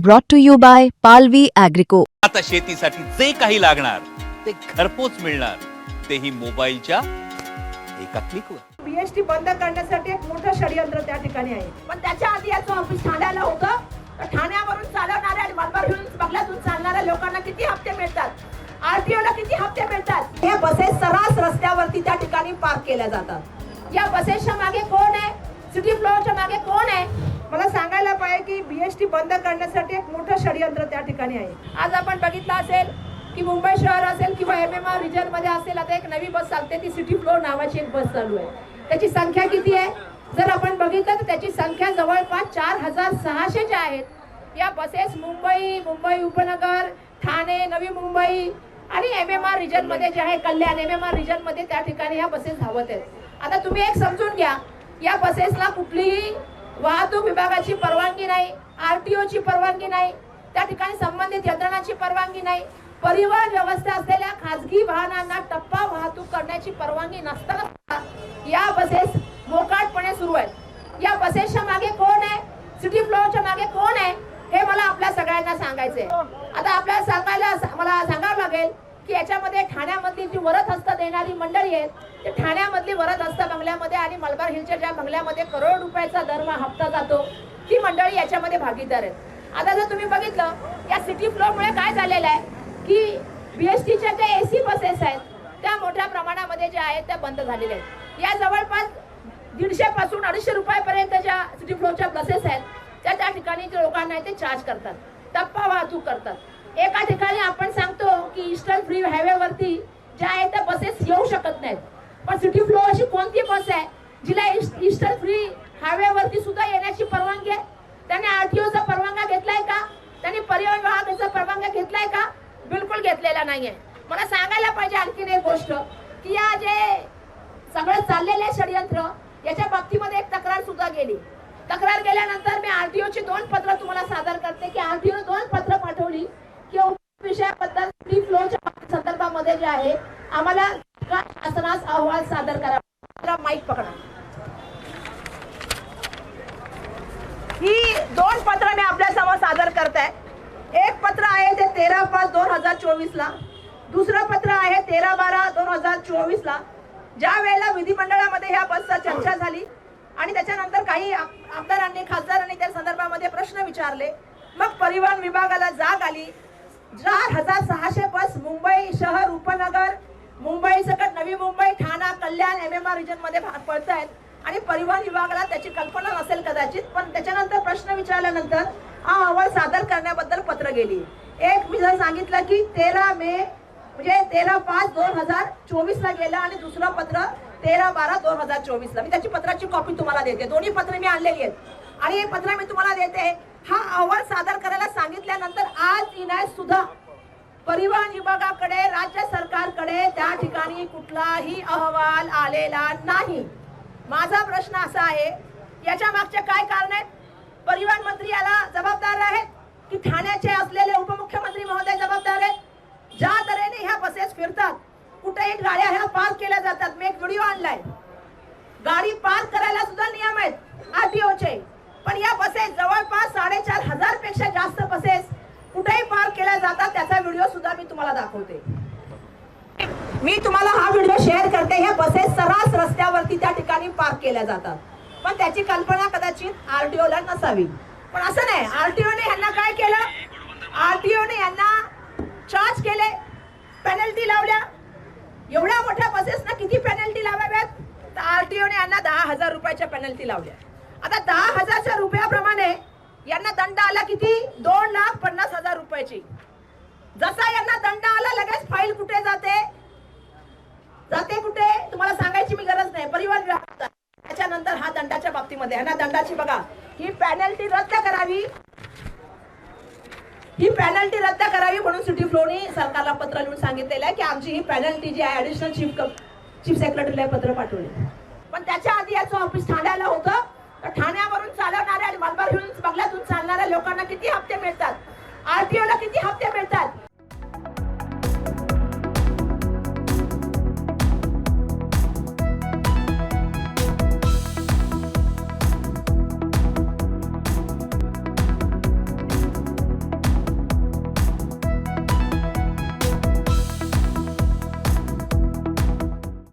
brought to you by Palvi Agrico. आता शेतीसाठी जे काही लागणार ते घरपोच मिळणार, तेही मोबाईलच्या एका क्लिकवर. बीएसटी बंद करण्यासाठी एक मोठं षडयंत्र त्या ठिकाणी आहे. पण त्याच्या आधी याचं ऑफिस ठाण्याला होतं. तर ठाण्यावरून चालवणाऱ्या आणि मलबार हिल्स बंगल्यातून चालणाऱ्या लोकांना किती हप्ते मिळतात, आरटीओला किती हप्ते मिळतात, या बसेस सर्रास रस्त्यावरती त्या ठिकाणी पार्क केल्या जातात. या बसेसच्या मागे कोण आहे, सिटी फ्लोअरच्या मागे कोण आहे? मला सांगायला पाहिजे की बीएसटी बंद करण्यासाठी एक मोठं षडयंत्र त्या ठिकाणी आहे. आज आपण बघितलं असेल की मुंबई शहर असेल किंवा MMR रिजन मध्ये असेल, आता एक नवी बस चालते, ती सिटी फ्लोअर नावाची एक बस चालू आहे. त्याची संख्या किती आहे जर आपण बघितलं तर त्याची संख्या जवळपास 4600 ज्या आहेत. या बसेस मुंबई उपनगर, ठाणे, नवी मुंबई आणि MMR रिजन मध्ये जे आहे कल्याण, MMR रिजन मध्ये त्या ठिकाणी या बसेस धावत आहेत. आता तुम्ही एक समजून घ्या, या बसेसला कुठलीही वाहतूक विभागाची परवानगी नाही, आरटीओची परवानगी नाही, त्या ठिकाणी संबंधित यंत्रणाची परवानगी नाही, परिवहन व्यवस्था असलेल्या खासगी वाहनांना टप्पा वाहतूक करण्याची परवानगी नसताना या बसेस मोकाटपणे सुरू आहेत. या बसेसच्या मागे कोण आहे, सिटी फ्लोअरच्या मागे कोण आहे, हे मला आपल्या सगळ्यांना सांगायचंय. आता आपल्याला मला सांगावं लागेल की याच्यामध्ये ठाण्यामधली जी वरद हस्त देणारी मंडळी आहेत, ते ठाण्यामधली वरद हस्त बंगल्यामध्ये आणि मलबार हिलच्या ज्या बंगल्यामध्ये करोड रुपयाचा हप्ता जातो, ती मंडळी याच्यामध्ये भागीदार आहेत. आता जर तुम्ही बघितलं या सिटी फ्लोअरमुळे काय झालेलं आहे की बीएसटीच्या ज्या AC बसेस आहेत त्या मोठ्या प्रमाणामध्ये ज्या आहेत त्या बंद झालेल्या आहेत. या जवळपास 150 पासून 250 रुपयापर्यंत ज्या सिटी फ्लोअरच्या बसेस आहेत त्या ठिकाणी जे लोकांना ते चार्ज करतात, टप्पा वाहतूक करतात. एका ठिकाणी आपण सांगतो की ईस्टर्न फ्री हायवे वरती ज्या आहेत त्या बसेस येऊ शकत नाहीत, पण सिटी फ्लोअर अशी कोणती बस आहे जिला ईस्टर्न फ्री हायवे वरती सुद्धा येण्याची परवानगी आहे? त्याने आरटीओचा परवानगी घेतलाय का, त्याने परिवहन विभागाचा परवानगी घेतलाय का? बिलकुल घेतलेला नाहीये. मला सांगायला पाहिजे आणखीन एक गोष्ट की या जे सगळं चाललेले षडयंत्र याच्या बाबतीमध्ये एक तक्रार सुद्धा गेली. तक्रार गेल्यानंतर मी आरटीओची 2 पत्र तुम्हाला सादर करते की आरटीओ 2 पत्र पाठवली की विषयाबद्दल सिटी फ्लोअरच्या संदर्भामध्ये जे आहे आम्हाला शासनास अहवाल सादर करा. माईक पकडा. ही 2 पत्र मी आपल्या समोर सादर करताय. एक पत्र आहे ते 13/5/2024 ला, दुसरं पत्र आहे 13/12/2024 ला, ज्या वेळेला विधिमंडळामध्ये ह्या बसचा चर्चा झाली आणि त्याच्यानंतर काही आमदारांनी खासदारांनी त्या संदर्भामध्ये प्रश्न विचारले. मग परिवहन विभागाला जाग आली. 4600 बस मुंबई शहर उपनगर, मुंबई सकट नवी मुंबई, ठाणा, कल्याण, MMR रिजन मध्ये पडत आहेत आणि परिवहन विभागाला त्याची कल्पना नसेल कदाचित, पण त्याच्यानंतर प्रश्न विचारल्यानंतर हा अहवाल सादर करण्याबद्दल पत्र गेली. एक मी जर सांगितलं की 13 मे म्हणजे 13/5/2024 ला गेला आणि दुसरं पत्र 13/12/2024 ला. मी त्याची पत्राची कॉपी तुम्हाला देते. दोन्ही पत्र मी आणलेली आहेत आणि हे पत्र मी तुम्हाला देते. हा अहवाल सादर करायला सांगितल्यानंतर आज इनायत सुद्धा परिवहन विभागाकडे, राज्य सरकारकडे त्या ठिकाणी कुठलाही अहवाल आलेला नाही. माझा प्रश्न असा आहे, याच्या मागचे काय कारण आहेत? परिवहन मंत्री याला जबाबदार आहेत की ठाण्याचे असलेले उपमुख्यमंत्री महोदय जबाबदार आहेत? ज्या तऱ्हेने ह्या बसेस फिरतात, कुठेही गाड्या ह्या पार्क केल्या जातात. मी एक व्हिडिओ आणलाय. गाडी पार्क करायला सुद्धा नियम आहेत आरटीओचे, पण या बसेस जवळपास 4500 पेक्षा जास्त बसेस कुठेही पार्क केल्या जातात. त्याचा व्हिडिओ सुद्धा मी तुम्हाला दाखवते. मी तुम्हाला हा व्हिडिओ शेअर करते. ह्या बसेस सर्रास रस्त्यावरती त्या ठिकाणी पार्क केल्या जातात, पण त्याची कल्पना कदाचित आरटीओला नसावी. पण असं नाही, आरटीओने यांना काय केलं, आरटीओने यांना चार्ज केले, पेनल्टी लावल्या. एवढ्या मोठ्या बसेसना किती पेनल्टी लावाव्यात? तर आरटीओने यांना 10,000 रुपयाच्या पेनल्टी लावल्या. आता 10,000 रुपयाप्रमाणे यांना दंड आला किती? 2,50,000 रुपयाची. जसा यांना दंड आला लगेच फाईल कुठे जाते कुठे तुम्हाला सांगायची मी गरज नाही, परिवहन विभागात. त्याच्यानंतर हा दंडाच्या बाबतीमध्ये यांना दंडाची बघा, ही पेनल्टी रद्द करावी म्हणून सिटी फ्लोअरने सरकारला पत्र लिहून सांगितलेलं आहे की आमची ही पेनल्टी जी आहे, ऍडिशनल चीफ सेक्रेटरीला पत्र पाठवले. पण त्याच्या आधी याचं ऑफिस ठाण्याला होतं. तर ठाण्यावरून चालवणाऱ्या आणि मलबार हिल्स बंगल्यातून चालणाऱ्या लोकांना किती हप्ते मिळतात?